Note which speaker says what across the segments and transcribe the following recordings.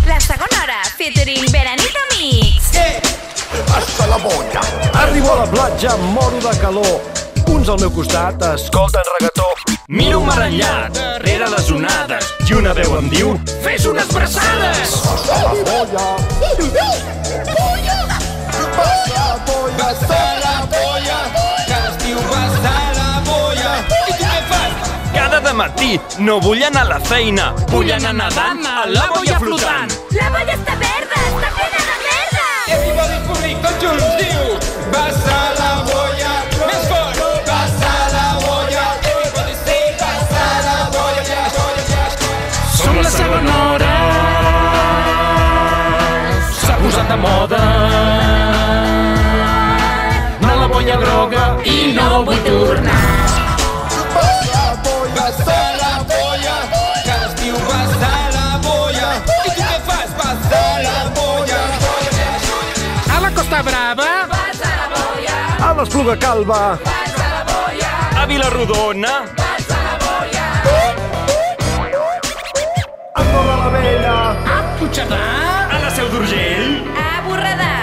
Speaker 1: La segona hora, featuring Berenita Mix.
Speaker 2: Passa la bolla.
Speaker 3: Arribo a la platja, moro de calor. Uns al meu costat escolten regató. Miro un mar enllà, rere les onades, i una veu em diu: fes unes braçades!
Speaker 2: Passa la bolla.
Speaker 4: Passa la bolla, cada estiu passa la bolla. I tu què fas?
Speaker 3: Cada dematí no vull anar a la feina, vull anar nedant a la boia flotant.
Speaker 1: La bolla està verda, està plena de merda.
Speaker 4: Everybody correct, tots junts, diu passa la bolla, més fort. Passa la bolla, everybody say passa la bolla.
Speaker 3: Som la segona hora, s'ha posat de moda. No la boia groga i no vull tornar.
Speaker 4: Passa la bolla, cada estiu passa la bolla. I tu què fas? Passa la bolla.
Speaker 5: A la Costa Brava,
Speaker 1: Passa la bolla,
Speaker 3: A l'Espluga Calba,
Speaker 1: passa la bolla,
Speaker 3: a Vila-rodona,
Speaker 1: passa la bolla.
Speaker 3: a Torre la Vella,
Speaker 5: a Puigcerdà,
Speaker 3: a la Seu d'Urgell,
Speaker 1: A Borredà,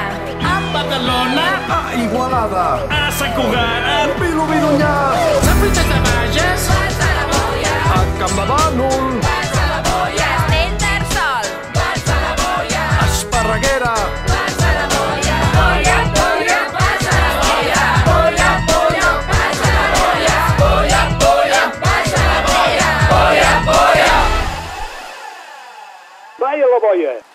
Speaker 5: a Badalona,
Speaker 3: a Igualada, a Sant Cugat, a Vilobí d'Onyar,
Speaker 5: a Fruites de Bages,
Speaker 1: passa la bolla,
Speaker 3: a Can de Bànol,
Speaker 1: passa la bolla. Castellterçol, passa la bolla,
Speaker 3: a Esparreguera,
Speaker 1: passa la bolla. Bolla, bolla, passa la bolla. Bolla, bolla, passa la bolla. Bolla, bolla, passa la bolla. Bolla, bolla.
Speaker 3: vai a la boia!